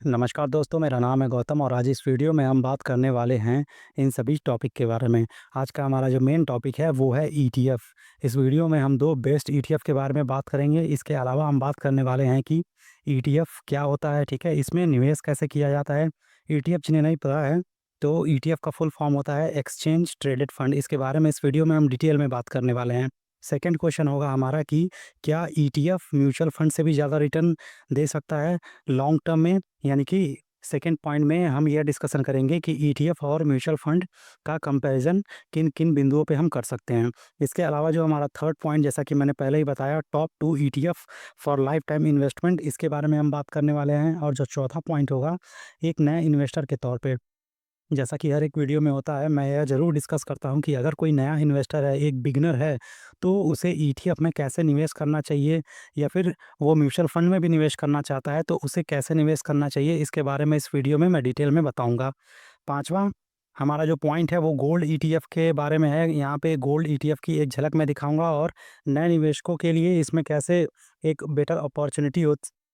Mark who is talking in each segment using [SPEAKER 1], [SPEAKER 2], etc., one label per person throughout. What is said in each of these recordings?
[SPEAKER 1] नमस्कार दोस्तों, मेरा नाम है गौतम और आज इस वीडियो में हम बात करने वाले हैं इन सभी टॉपिक के बारे में। आज का हमारा जो मेन टॉपिक है वो है ईटीएफ। इस वीडियो में हम 2 बेस्ट ईटीएफ के बारे में बात करेंगे। इसके अलावा हम बात करने वाले हैं कि ईटीएफ क्या होता है, ठीक है? इसमें निवेश कैसे किया जाता है? ईटीएफ जिन्हें नहीं पता है, तो ईटीएफ का फुल फॉर्म होता है एक्सचेंज ट्रेडेड फंड। इसके बारे में इस वीडियो में हम डिटेल में बात करने वाले हैं। सेकंड क्वेश्चन होगा हमारा कि क्या ईटीएफ म्यूचुअल फंड से भी ज़्यादा रिटर्न दे सकता है लॉन्ग टर्म में? यानी कि सेकंड पॉइंट में हम यह डिस्कशन करेंगे कि ईटीएफ और म्यूचुअल फंड का कंपैरिजन किन-किन बिंदुओं पे हम कर सकते हैं। इसके अलावा जो हमारा थर्ड पॉइंट, जैसा कि मैंने पहले ही बताया, top 2 ETF for life time investment, इसके बारे में हम बात करने वाले हैं। और जो चौथा पॉइंट होगा, एक नए इन्वेस्टर के तौर पे, जैसा कि हर एक वीडियो में होता है, मैं यह ज़रूर डिस्कस करता हूँ कि अगर कोई नया इन्वेस्टर है, एक बिगिनर है, तो उसे ईटीएफ में कैसे निवेश करना चाहिए, या फिर वो म्यूचुअल फंड में भी निवेश करना चाहता है, तो उसे कैसे निवेश करना चाहिए, इसके बारे में इस वीडियो में मैं डिटेल में बताऊँगा। पाँचवाँ हमारा जो पॉइंट है वो गोल्ड ईटीएफ के बारे में है। यहाँ पे गोल्ड ईटीएफ की एक झलक मैं दिखाऊँगा और नए निवेशकों के लिए इसमें कैसे एक बेटर अपॉर्च्युनिटी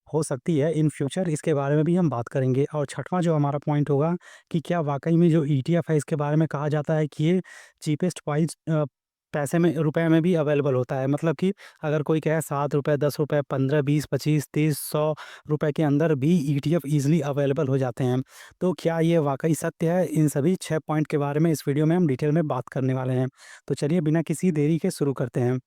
[SPEAKER 1] हो सकती है इन फ्यूचर, इसके बारे में भी हम बात करेंगे। और छठवां जो हमारा पॉइंट होगा कि क्या वाक़ई में जो ईटीएफ है, इसके बारे में कहा जाता है कि ये चीपेस्ट प्राइस पैसे में, रुपए में भी अवेलेबल होता है। मतलब कि अगर कोई कहे ₹7, ₹10, 15, 20, 25, 30, ₹100 के अंदर भी ईटीएफ ईज़िली अवेलेबल हो जाते हैं। तो क्या ये वाक़ई सत्य है? इन सभी 6 पॉइंट के बारे में इस वीडियो में हम डिटेल में बात करने वाले हैं। तो चलिए बिना किसी देरी के शुरू करते हैं।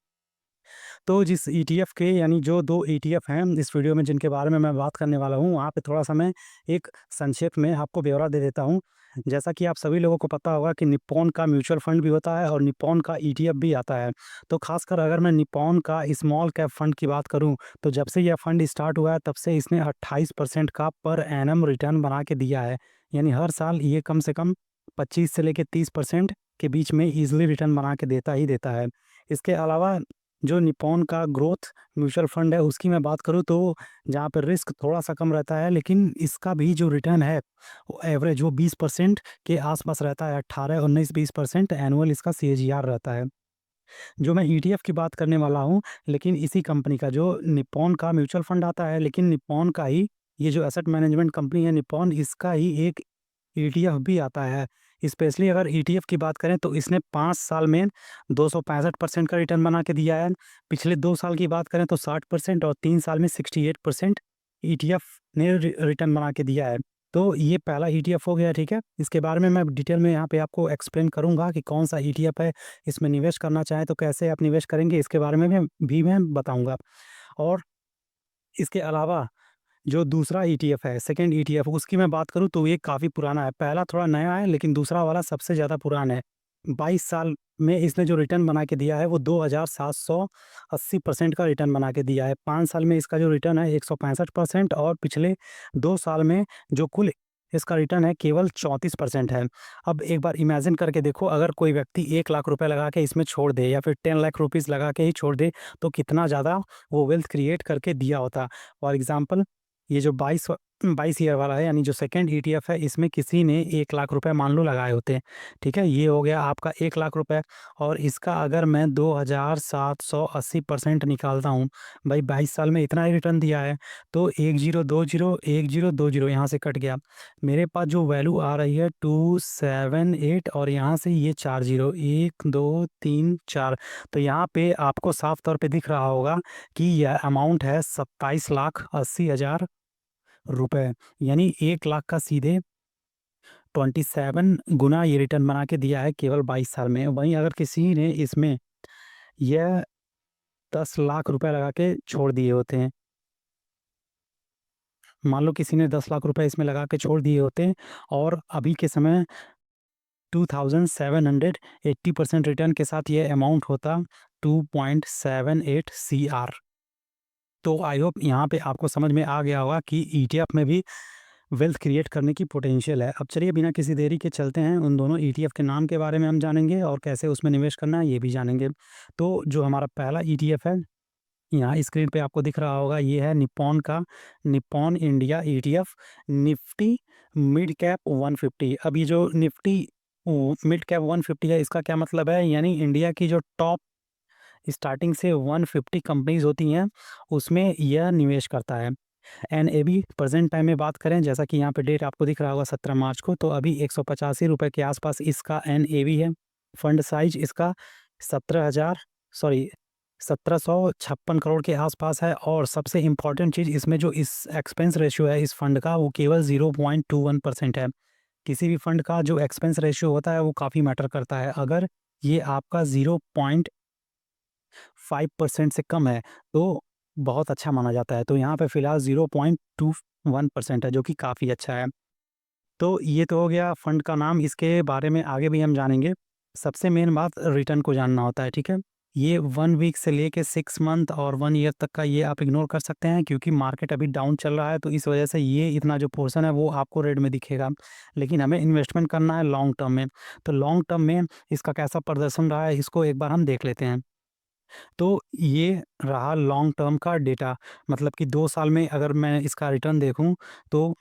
[SPEAKER 1] तो जिस ईटीएफ के, यानी जो 2 ईटीएफ हैं इस वीडियो में जिनके बारे में मैं बात करने वाला हूँ, वहाँ पे थोड़ा-सा मैं एक संक्षेप में आपको ब्यौरा दे देता हूँ। जैसा कि आप सभी लोगों को पता होगा कि निप्पॉन का म्यूचुअल फंड भी होता है और निप्पॉन का ईटीएफ भी आता है। तो ख़ासकर अगर मैं निप्पॉन का स्मॉल कैप फंड की बात करूँ, तो जब से यह फंड स्टार्ट हुआ है तब से इसने 28% का पर एनम रिटर्न बना के दिया है। यानी हर साल ये कम से कम 25 से लेके 30% के बीच में ईज़िली रिटर्न बना के देता ही देता है। इसके अलावा जो निप्पॉन का ग्रोथ म्यूचुअल फंड है उसकी मैं बात करूँ, तो जहाँ पे रिस्क थोड़ा-सा कम रहता है, लेकिन इसका भी जो रिटर्न है वो एवरेज वो 20% के आस-पास रहता है। 18, 19, 20% एनुअल इसका सीएजीआर रहता है। जो मैं ईटीएफ की बात करने वाला हूँ, लेकिन इसी कंपनी का जो निप्पॉन का म्यूचुअल फंड आता है, लेकिन निप्पॉन का ही ये जो एसेट मैनेजमेंट कंपनी है निप्पॉन, इसका ही एक ईटीएफ भी आता है। स्पेशली अगर ईटीएफ की बात करें तो इसने 5 साल में 265% का रिटर्न बना के दिया है। पिछले 2 साल की बात करें तो 60% और 3 साल में 68% ईटीएफ ने रिटर्न बना के दिया है। तो ये पहला ईटीएफ हो गया, ठीक है? इसके बारे में मैं डिटेल में यहाँ पे आपको एक्सप्लेन करूँगा कि कौन-सा ईटीएफ है, इसमें निवेश करना चाहें तो कैसे आप निवेश करेंगे, इसके बारे में भी मैं बताऊँगा। और इसके अलावा जो दूसरा ईटीएफ है, सेकंड ईटीएफ, उसकी मैं बात करूँ तो ये काफ़ी पुराना है। पहला थोड़ा नया है, लेकिन दूसरा वाला सबसे ज़्यादा पुराना है। 22 साल में इसने जो रिटर्न बना के दिया है वो 2780% का रिटर्न बना के दिया है। 5 साल में इसका जो रिटर्न है 165%, और पिछले 2 साल में जो कुल इसका रिटर्न है केवल 34% है। अब एक बार इमेजिन करके देखो, अगर कोई व्यक्ति 1 लाख रुपए लगा के इसमें छोड़ दे या फिर 10 लाख रुपीज़ लगा के ही छोड़ दे, तो कितना ज़्यादा वो वेल्थ क्रिएट करके दिया होता। फॉर एग्ज़ाम्पल, ये जो 22 ईयर वाला है, यानी जो सेकंड ईटीएफ है, इसमें किसी ने 1 लाख रुपए मान लो लगाए होते हैं, ठीक है? ये हो गया आपका 1 लाख रुपए, और इसका अगर मैं 2780% निकालता हूँ, भाई 22 साल में इतना ही रिटर्न दिया है, तो 1020 यहाँ से कट गया। मेरे पास जो वैल्यू आ रही है 278, और यहाँ से ये 4 ज़ीरो, 1, 2, 3, 4, तो यहाँ पे आपको साफ तौर पे दिख रहा होगा कि यह अमाउंट है 27,80,000 रुपए। यानी 1 लाख का सीधे 27 गुना ये रिटर्न बना के दिया है केवल 22 साल में। वहीं अगर किसी ने इसमें यह 10 लाख रुपए लगा के छोड़ दिए होते हैं, मान लो किसी ने 10 लाख रुपए इसमें लगा के छोड़ दिए होते हैं, और अभी के समय 2780% रिटर्न के साथ ये अमाउंट होता 2.78 सीआर। तो आई होप यहाँ पे आपको समझ में आ गया होगा कि ईटीएफ में भी वेल्थ क्रिएट करने की पोटेंशियल है। अब चलिए बिना किसी देरी के चलते हैं, उन दोनों ईटीएफ के नाम के बारे में हम जानेंगे और कैसे उसमें निवेश करना है ये भी जानेंगे। तो जो हमारा पहला ईटीएफ है, यहाँ स्क्रीन पे आपको दिख रहा होगा, ये है निप्पॉन का Nippon India ETF Nifty mid cap 150। अब ये जो निफ्टी मिड कैप 150 है, इसका क्या मतलब है? यानी इंडिया की जो टॉप स्टार्टिंग से 150 कंपनीज़ होती हैं, उसमें यह निवेश करता है। एनएवी प्रेजेंट टाइम में बात करें, जैसा कि यहाँ पे डेट आपको दिख रहा होगा 17 मार्च को, तो अभी 185 रुपये के आसपास इसका एनएवी है। फंड साइज इसका 1756 करोड़ के आसपास है। और सबसे इम्पॉर्टेंट चीज़ इसमें जो इस एक्सपेंस रेशियो है इस फंड का, वो केवल 0.21% है। किसी भी फंड का जो एक्सपेंस रेशियो होता है वो काफ़ी मैटर करता है। अगर ये आपका 0.5% से कम है तो बहुत अच्छा माना जाता है। तो यहाँ पे फ़िलहाल 0.21% है, जो कि काफ़ी अच्छा है। तो ये तो हो गया फंड का नाम, इसके बारे में आगे भी हम जानेंगे। सबसे मेन बात रिटर्न को जानना होता है, ठीक है? ये 1 वीक से लेके 6 मंथ और 1 ईयर तक का ये आप इग्नोर कर सकते हैं, क्योंकि मार्केट अभी डाउन चल रहा है, तो इस वजह से ये इतना जो पोर्शन है वो आपको रेड में दिखेगा। लेकिन हमें इन्वेस्टमेंट करना है लॉन्ग टर्म में। तो लॉन्ग टर्म में इसका कैसा प्रदर्शन रहा है इसको एक बार हम देख लेते हैं। तो ये रहा लॉन्ग टर्म का डेटा, मतलब कि 2 साल में अगर मैं इसका रिटर्न देखूँ तो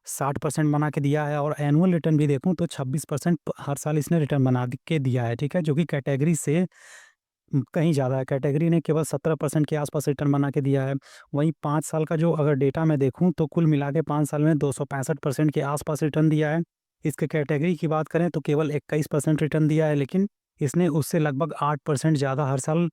[SPEAKER 1] 60% बना के दिया है, और एनुअल रिटर्न भी देखूँ तो 26% हर साल इसने रिटर्न बना के दिया है, ठीक है? जो कि कैटेगरी से कहीं ज़्यादा है। कैटेगरी ने केवल 17% के आसपास रिटर्न बना के दिया है। वहीं 5 साल का जो अगर डेटा मैं देखूँ तो कुल मिला के 5 साल में 265% के आसपास रिटर्न दिया है। इसके कैटेगरी की बात करें तो केवल 21% रिटर्न दिया है, लेकिन इसने उससे लगभग 8% ज़्यादा हर साल,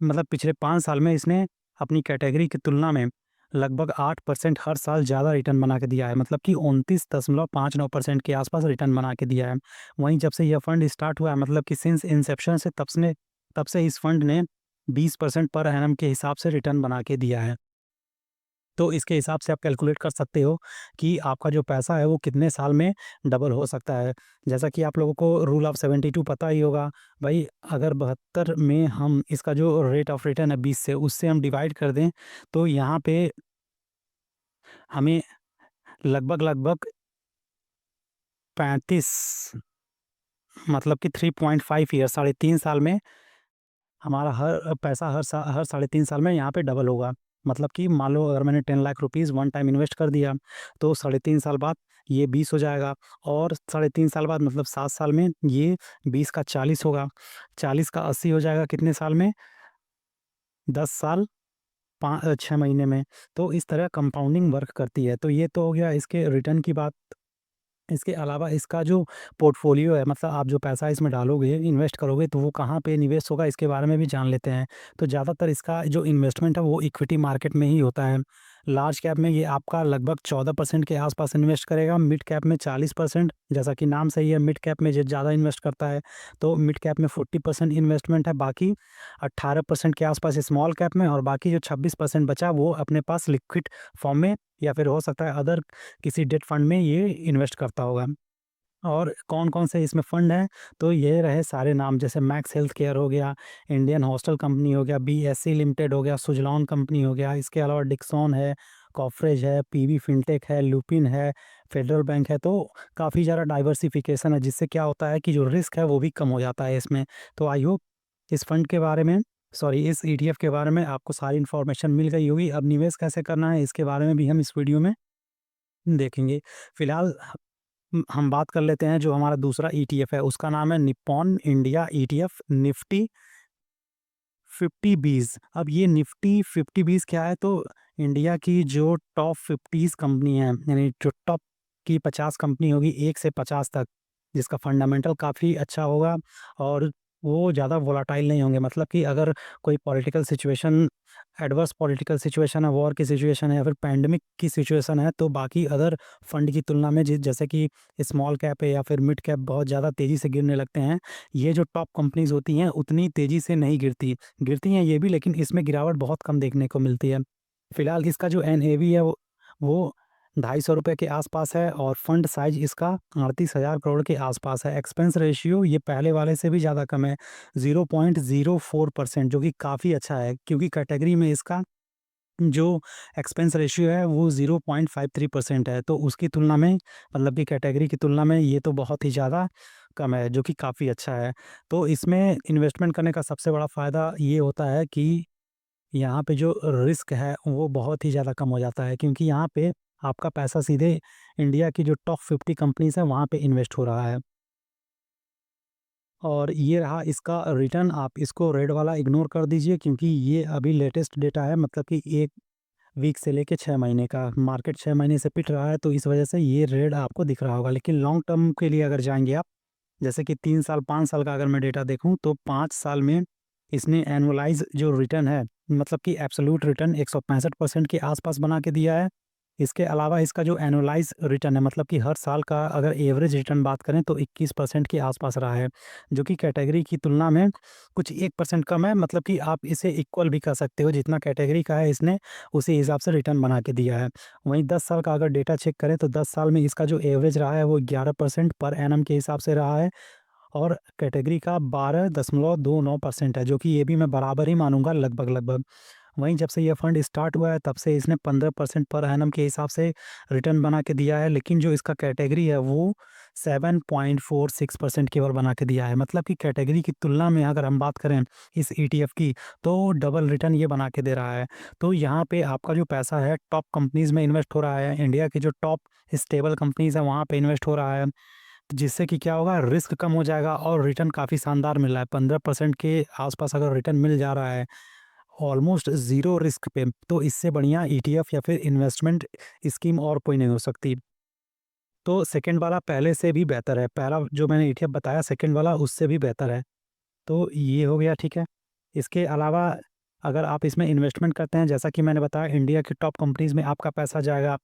[SPEAKER 1] मतलब पिछले 5 साल में इसने अपनी कैटेगरी की तुलना में लगभग 8% हर साल ज़्यादा रिटर्न बना के दिया है, मतलब कि 29.59% के आसपास रिटर्न बना के दिया है। वहीं जब से यह फंड स्टार्ट हुआ है, मतलब कि सिंस इंसेप्शन से तब से इस फंड ने 20% पर एनम के हिसाब से रिटर्न बना के दिया है। तो इसके हिसाब से आप कैलकुलेट कर सकते हो कि आपका जो पैसा है वो कितने साल में डबल हो सकता है। जैसा कि आप लोगों को रूल ऑफ 72 पता ही होगा। भाई अगर 72 में हम इसका जो रेट ऑफ रिटर्न है 20 से, उससे हम डिवाइड कर दें तो यहाँ पे हमें लगभग 35, मतलब कि 3.5 ईयर, साढ़े 3 साल में हमारा हर पैसा हर साढ़े 3 साल में यहाँ पे डबल होगा। मतलब कि मान लो अगर मैंने 10 lakh rupees one time invest कर दिया, तो साढ़े 3 साल बाद ये 20 हो जाएगा, और साढ़े 3 साल बाद मतलब 7 साल में ये 20 का 40 होगा, 40 का 80 हो जाएगा कितने साल में? 10 साल 6 महीने में। तो इस तरह कंपाउंडिंग वर्क करती है। तो ये तो हो गया इसके रिटर्न की बात। इसके अलावा इसका जो पोर्टफ़ोलियो है, मतलब आप जो पैसा इसमें डालोगे, इन्वेस्ट करोगे, तो वो कहाँ पे निवेश होगा इसके बारे में भी जान लेते हैं। तो ज़्यादातर इसका जो इन्वेस्टमेंट है वो इक्विटी मार्केट में ही होता है। लार्ज कैप में ये आपका लगभग 14% के आसपास इन्वेस्ट करेगा, मिड कैप में 40%, जैसा कि नाम से ही है मिड कैप में जो ज़्यादा इन्वेस्ट करता है, तो मिड कैप में 40% इन्वेस्टमेंट है, बाकी 18% के आसपास स्मॉल कैप में, और बाकी जो 26% बचा वो अपने पास लिक्विड फॉर्म में या फिर हो सकता है अदर किसी डेट फंड में ये इन्वेस्ट करता होगा। और कौन-कौन से इसमें फंड हैं, तो ये रहे सारे नाम, जैसे मैक्स हेल्थ केयर हो गया, इंडियन हॉस्टल कंपनी हो गया, बीएससी लिमिटेड हो गया, सुज़लॉन कंपनी हो गया, इसके अलावा डिक्सॉन है, कॉफरेज है, पीवी फिनटेक है, लुपिन है, फेडरल बैंक है। तो काफ़ी ज़्यादा डाइवर्सिफ़िकेशन है, जिससे क्या होता है कि जो रिस्क है वो भी कम हो जाता है इसमें। तो आई होप इस फंड के बारे में, सॉरी, इस ईटीएफ के बारे में आपको सारी इन्फॉर्मेशन मिल गई होगी। अब निवेश कैसे करना है इसके बारे में भी हम इस वीडियो में देखेंगे। फिलहाल हम बात कर लेते हैं जो हमारा दूसरा ईटीएफ है, उसका नाम है निप्पॉन इंडिया ईटीएफ निफ्टी 50 बीस। अब ये निफ्टी 50 बीस क्या है, तो इंडिया की जो टॉप 50 कंपनी है, यानी जो टॉप की 50 कंपनी होगी 1 से 50 तक, जिसका फंडामेंटल काफ़ी अच्छा होगा, और वो ज़्यादा वोलेटाइल नहीं होंगे। मतलब कि अगर कोई political situation, adverse political situation है, वॉर की सिचुएशन है, या फिर पैंडेमिक की सिचुएशन है, तो बाकी अदर फंड की तुलना में जैसे कि स्मॉल कैप है या फिर मिड कैप बहुत ज़्यादा तेज़ी से गिरने लगते हैं। ये जो टॉप कंपनीज़ होती हैं उतनी तेज़ी से नहीं गिरती। गिरती हैं ये भी, लेकिन इसमें गिरावट बहुत कम देखने को मिलती है। फिलहाल इसका जो एनएवी है वो ₹250 के आसपास है, और फंड साइज़ इसका 38,000 करोड़ के आसपास है। एक्सपेंस रेशियो ये पहले वाले से भी ज़्यादा कम है, 0.04%, जो कि काफ़ी अच्छा है, क्योंकि कैटेगरी में इसका जो एक्सपेंस रेशियो है वो 0.53% है। तो उसकी तुलना में, मतलब कि कैटेगरी की तुलना में ये तो बहुत ही ज़्यादा कम है, जो कि काफ़ी अच्छा है। तो इसमें इन्वेस्टमेंट करने का सबसे बड़ा फ़ायदा ये होता है कि यहाँ पे जो रिस्क है वो बहुत ही ज़्यादा कम हो जाता है, क्योंकि यहाँ पे आपका पैसा सीधे इंडिया की जो टॉप 50 कंपनीज़ हैं वहाँ पे इन्वेस्ट हो रहा है। और ये रहा इसका रिटर्न, आप इसको रेड वाला इग्नोर कर दीजिए, क्योंकि ये अभी लेटेस्ट डेटा है, मतलब कि एक वीक से लेके 6 महीने का। मार्केट 6 महीने से पिट रहा है, तो इस वजह से ये रेट आपको दिख रहा होगा। लेकिन लॉन्ग टर्म के लिए अगर जाएँगे आप, जैसे कि 3 साल, 5 साल का अगर मैं डेटा देखूँ, तो 5 साल में इसने एनुअलाइज़ जो रिटर्न है, मतलब कि एब्सोल्यूट रिटर्न 165% के आस-पास बना के दिया है। इसके अलावा इसका जो एनुअलाइज़ रिटर्न है, मतलब कि हर साल का अगर एवरेज रिटर्न बात करें, तो 21% के आस-पास रहा है, जो कि कैटेगरी की तुलना में कुछ 1% कम है। मतलब कि आप इसे इक्वल भी कह सकते हो, जितना कैटेगरी का है इसने उसी हिसाब से रिटर्न बना के दिया है। वहीं 10 साल का अगर डेटा चेक करें, तो 10 साल में इसका जो एवरेज रहा है वो 11% पर एनम के हिसाब से रहा है, और कैटेगरी का 12.29% है, जो कि ये भी मैं बराबर ही मानूँगा लगभग-लगभग। वहीं जब से ये फंड स्टार्ट हुआ है, तब से इसने 15% पर एनम के हिसाब से रिटर्न बना के दिया है, लेकिन जो इसका कैटेगरी है वो 7.46% केवल बना के दिया है। मतलब कि कैटेगरी की तुलना में अगर हम बात करें इस ईटीएफ की, तो डबल रिटर्न ये बना के दे रहा है। तो यहाँ पे आपका जो पैसा है टॉप कंपनीज़ में इन्वेस्ट हो रहा है, इंडिया की जो टॉप स्टेबल कंपनीज़ हैं वहाँ पे इन्वेस्ट हो रहा है। जिससे कि क्या होगा, रिस्क कम हो जाएगा और रिटर्न काफ़ी शानदार मिल रहा है। 15% के आसपास अगर रिटर्न मिल जा रहा है, ऑलमोस्ट ज़ीरो रिस्क पे, तो इससे बढ़िया ईटीएफ या फिर इन्वेस्टमेंट स्कीम और कोई नहीं हो सकती। तो सेकंड वाला पहले से भी बेहतर है। पहला जो मैंने ईटीएफ बताया, सेकंड वाला उससे भी बेहतर है। तो ये हो गया, ठीक है। इसके अलावा अगर आप इसमें इन्वेस्टमेंट करते हैं, जैसा कि मैंने बताया, इंडिया की टॉप कंपनीज़ में आपका पैसा जाएगा।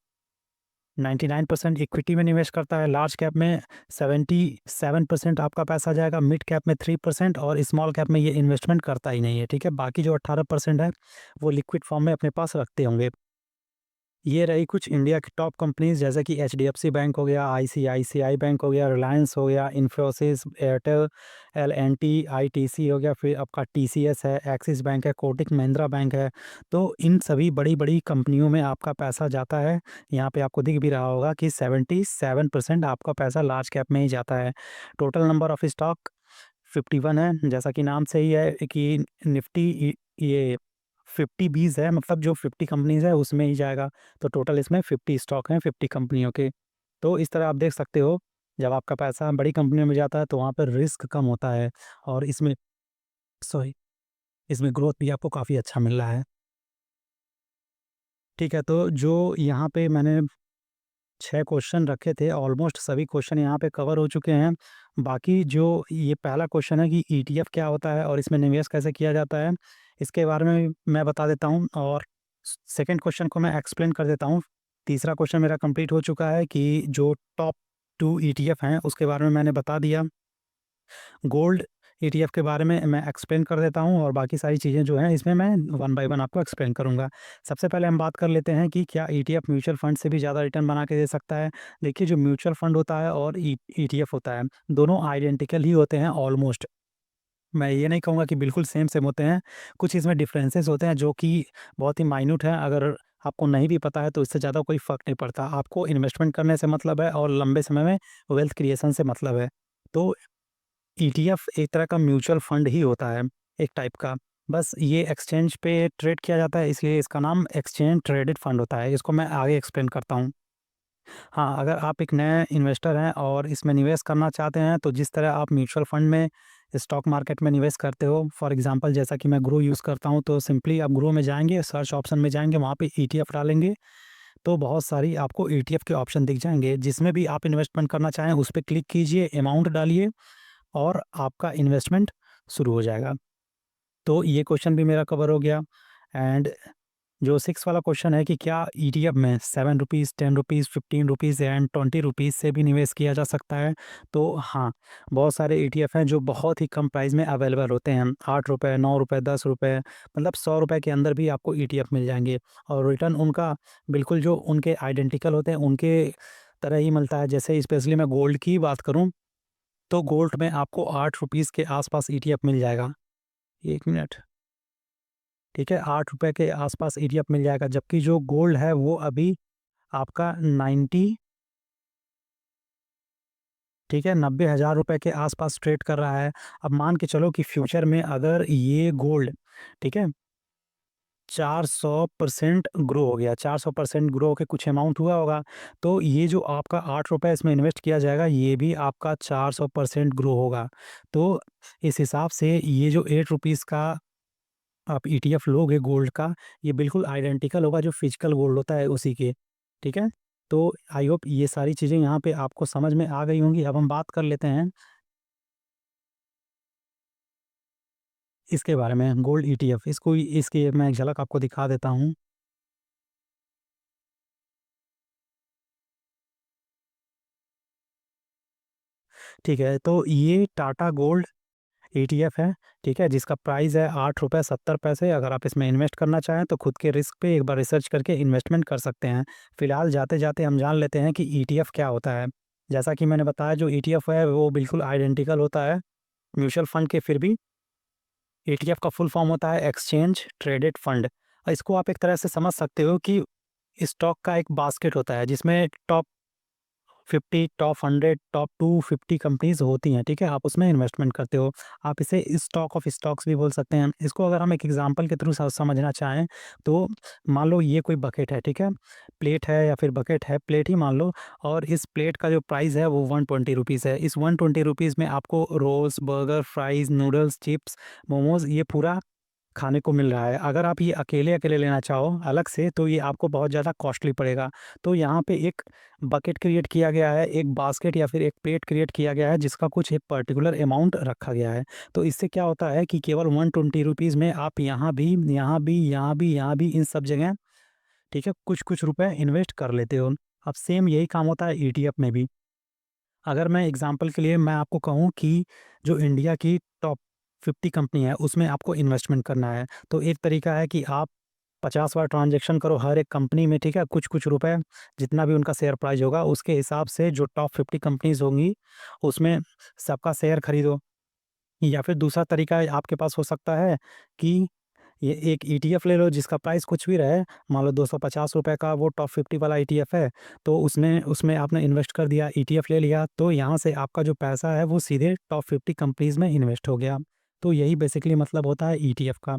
[SPEAKER 1] 99% इक्विटी में निवेश करता है, लार्ज कैप में 77% आपका पैसा जाएगा, मिड कैप में 3% और स्मॉल कैप में ये इन्वेस्टमेंट करता ही नहीं है, ठीक है? बाकी जो 18% है, वो लिक्विड फॉर्म में अपने पास रखते होंगे। ये रही कुछ इंडिया की टॉप कंपनीज़, जैसे कि एचडीएफसी बैंक हो गया, आईसीआईसीआई बैंक हो गया, रिलायंस हो गया, इन्फोसिस, एयरटेल, एल&टी, आईटीसी हो गया, फिर आपका टीसीएस है, एक्सिस बैंक है, कोटक महिंद्रा बैंक है। तो इन सभी बड़ी-बड़ी कंपनियों में आपका पैसा जाता है। यहाँ पे आपको दिख भी रहा होगा कि 77% आपका पैसा लार्ज कैप में ही जाता है। टोटल नंबर ऑफ स्टॉक 51 है, जैसा कि नाम से ही है कि निफ्टी ये 50 बीज़ है, मतलब जो 50 कंपनीज़ है उसमें ही जाएगा। तो टोटल इसमें 50 स्टॉक हैं 50 कंपनियों के। तो इस तरह आप देख सकते हो, जब आपका पैसा बड़ी कंपनियों में जाता है तो वहाँ पे रिस्क कम होता है, और इसमें सॉरी इसमें ग्रोथ भी आपको काफ़ी अच्छा मिल रहा है। ठीक है, तो जो यहाँ पे मैंने 6 क्वेश्चन रखे थे, ऑलमोस्ट सभी क्वेश्चन यहाँ पे कवर हो चुके हैं। बाकी जो ये पहला क्वेश्चन है कि ईटीएफ क्या होता है और इसमें निवेश कैसे किया जाता है, इसके बारे में मैं बता देता हूँ, और सेकंड क्वेश्चन को मैं एक्सप्लेन कर देता हूँ। तीसरा क्वेश्चन मेरा कंप्लीट हो चुका है कि जो टॉप 2 ईटीएफ हैं, उसके बारे में मैंने बता दिया। गोल्ड ईटीएफ के बारे में मैं एक्सप्लेन कर देता हूँ, और बाकी सारी चीज़ें जो हैं इसमें मैं वन बाय वन आपको एक्सप्लेन करूँगा। सबसे पहले हम बात कर लेते हैं कि क्या ईटीएफ म्यूचुअल फंड से भी ज़्यादा रिटर्न बना के दे सकता है। देखिए, जो म्यूचुअल फंड होता है और ईटीएफ होता है, दोनों आइडेंटिकल ही होते हैं ऑलमोस्ट। मैं ये नहीं कहूँगा कि बिल्कुल सेम होते हैं। कुछ इसमें डिफरेंसेस होते हैं जो कि बहुत ही माइन्यूट हैं। अगर आपको नहीं भी पता है तो इससे ज़्यादा कोई फ़र्क नहीं पड़ता। आपको इन्वेस्टमेंट करने से मतलब है और लंबे समय में वेल्थ क्रिएशन से मतलब है। तो ईटीएफ एक तरह का म्यूचुअल फंड ही होता है, एक टाइप का। बस ये एक्सचेंज पे ट्रेड किया जाता है, इसलिए इसका नाम एक्सचेंज ट्रेडेड फंड होता है। इसको मैं आगे एक्सप्लेन करता हूँ। हाँ, अगर आप एक नए इन्वेस्टर हैं और इसमें निवेश करना चाहते हैं, तो जिस तरह आप म्यूचुअल फंड में स्टॉक मार्केट में निवेश करते हो, फॉर एग्ज़ाम्पल जैसा कि मैं ग्रो यूज़ करता हूँ, तो सिंपली आप ग्रो में जाएँगे, सर्च ऑप्शन में जाएँगे, वहाँ पे ईटीएफ डालेंगे, तो बहुत सारी आपको ईटीएफ के ऑप्शन दिख जाएँगे। जिसमें भी आप इन्वेस्टमेंट करना चाहें, उस पे क्लिक कीजिए, अमाउंट डालिए और आपका इन्वेस्टमेंट शुरू हो जाएगा। तो ये क्वेश्चन भी मेरा कवर हो गया। एंड जो 6 वाला क्वेश्चन है कि क्या ईटीएफ में ₹7, ₹10, ₹15 एंड ₹20 से भी निवेश किया जा सकता है? तो हाँ, बहुत सारे ईटीएफ हैं जो बहुत ही कम प्राइस में अवेलेबल होते हैं। ₹8, ₹9, ₹10, मतलब ₹100 के अंदर भी आपको ईटीएफ मिल जाएँगे, और रिटर्न उनका बिल्कुल जो उनके आइडेंटिकल होते हैं, उनके तरह ही मिलता है। जैसे स्पेशली मैं गोल्ड की बात करूँ, तो गोल्ड में आपको ₹8 के आस-पास ईटीएफ मिल जाएगा। 1 मिनट, ठीक है? ₹8 के आस-पास ईटीएफ मिल जाएगा, जबकि जो गोल्ड है वो अभी आपका 90, ठीक है? ₹90,000 के आस-पास ट्रेड कर रहा है। अब मान के चलो कि फ्यूचर में अगर ये गोल्ड, ठीक है, 400% ग्रो हो गया, 400% ग्रो होके कुछ अमाउंट हुआ होगा, तो ये जो आपका ₹8 इसमें इन्वेस्ट किया जाएगा, ये भी आपका 400% ग्रो होगा। तो इस हिसाब से ये जो ₹8 का आप ईटीएफ लोगे गोल्ड का, ये बिल्कुल आइडेंटिकल होगा जो फिजिकल गोल्ड होता है उसी के, ठीक है? तो आई होप ये सारी चीज़ें यहाँ पे आपको समझ में आ गई होंगी। अब हम बात कर लेते हैं इसके बारे में, गोल्ड ईटीएफ। इसकी मैं एक झलक आपको दिखा देता हूँ। ठीक है, तो ये टाटा गोल्ड ईटीएफ है, ठीक है? जिसका प्राइस है ₹8.70। अगर आप इसमें इन्वेस्ट करना चाहें तो खुद के रिस्क पे एक बार रिसर्च करके इन्वेस्टमेंट कर सकते हैं। फिलहाल जाते-जाते हम जान लेते हैं कि ईटीएफ क्या होता है। जैसा कि मैंने बताया, जो ईटीएफ है वो बिल्कुल आइडेंटिकल होता है म्यूचुअल फंड के, फिर भी ईटीएफ का फुल फॉर्म होता है एक्सचेंज ट्रेडेड फंड। इसको आप एक तरह से समझ सकते हो कि स्टॉक का एक बास्केट होता है जिसमें टॉप 50, टॉप 100, टॉप 250 कंपनीज़ होती हैं, ठीक है? आप उसमें इन्वेस्टमेंट करते हो। आप इसे स्टॉक ऑफ स्टॉक्स भी बोल सकते हैं। इसको अगर हम एक एग्ज़ाम्पल के थ्रू समझना चाहें, तो मान लो ये कोई बकेट है, ठीक है? प्लेट है या फिर बकेट है, प्लेट ही मान लो, और इस प्लेट का जो प्राइस है वो ₹120 है। इस ₹120 में आपको rolls, burger, fries, noodles, chips, momos, ये पूरा खाने को मिल रहा है। अगर आप ये अकेले-अकेले लेना चाहो अलग से, तो ये आपको बहुत ज़्यादा कॉस्टली पड़ेगा। तो यहाँ पे एक बकेट क्रिएट किया गया है, एक बास्केट या फिर एक प्लेट क्रिएट किया गया है जिसका कुछ एक पर्टिकुलर अमाउंट रखा गया है। तो इससे क्या होता है कि केवल ₹120 में आप यहाँ भी, यहाँ भी, यहाँ भी, यहाँ भी, इन सब जगह, ठीक है, कुछ-कुछ रुपए इन्वेस्ट कर लेते हो। अब सेम यही काम होता है ईटीएफ में भी। अगर मैं एग्ज़ाम्पल के लिए मैं आपको कहूँ कि जो इंडिया की टॉप 50 कंपनी है, उसमें आपको इन्वेस्टमेंट करना है, तो एक तरीका है कि आप 50 बार ट्रांज़ैक्शन करो हर एक कंपनी में, ठीक है? कुछ-कुछ रुपए, जितना भी उनका शेयर प्राइस होगा, उसके हिसाब से जो टॉप 50 कंपनीज़ होंगी, उसमें सबका शेयर खरीदो। या फिर दूसरा तरीका आपके पास हो सकता है कि ये एक ईटीएफ ले लो जिसका प्राइस कुछ भी रहे, मान लो ₹250 का वो टॉप 50 वाला ईटीएफ है, तो उसमें आपने इन्वेस्ट कर दिया, ईटीएफ ले लिया, तो यहाँ से आपका जो पैसा है वो सीधे टॉप 50 कंपनीज़ में इन्वेस्ट हो गया। तो यही बेसिकली मतलब होता है ईटीएफ का।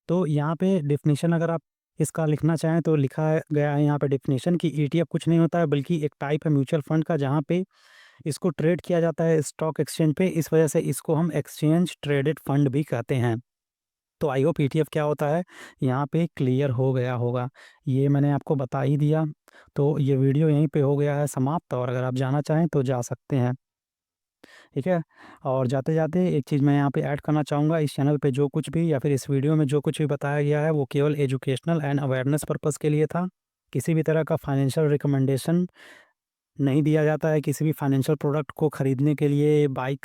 [SPEAKER 1] तो यहाँ पे डेफ़िनिशन अगर आप इसका लिखना चाहें तो लिखा गया है यहाँ पे डेफ़िनिशन कि ईटीएफ कुछ नहीं होता है बल्कि एक टाइप है म्यूचुअल फंड का, जहाँ पे इसको ट्रेड किया जाता है स्टॉक एक्सचेंज पे, इस वजह से इसको हम एक्सचेंज ट्रेडेड फंड भी कहते हैं। तो आई होप ईटीएफ क्या होता है यहाँ पे क्लियर हो गया होगा। ये मैंने आपको बता ही दिया, तो ये वीडियो यहीं पे हो गया है समाप्त, और अगर आप जाना चाहें तो जा सकते हैं, ठीक है? और जाते-जाते एक चीज़ मैं यहाँ पे ऐड करना चाहूँगा, इस चैनल पे जो कुछ भी या फिर इस वीडियो में जो कुछ भी बताया गया है वो केवल एजुकेशनल एंड अवेयरनेस पर्पज़ के लिए था। किसी भी तरह का फाइनेंशियल रिकमेंडेशन नहीं दिया जाता है किसी भी फाइनेंशियल प्रोडक्ट को खरीदने के लिए, बाई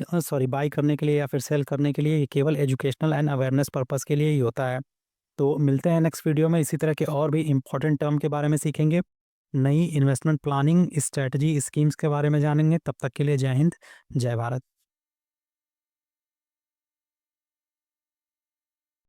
[SPEAKER 1] करने के लिए या फिर सेल करने के लिए। ये केवल एजुकेशनल एंड अवेयरनेस पर्पज़ के लिए ही होता है। तो मिलते हैं नेक्स्ट वीडियो में, इसी तरह के और भी इम्पोर्टेंट टर्म के बारे में सीखेंगे। नई इन्वेस्टमेंट प्लानिंग स्ट्रैटेजी स्कीम्स के बारे में जानेंगे। तब तक के लिए जय हिंद, जय भारत।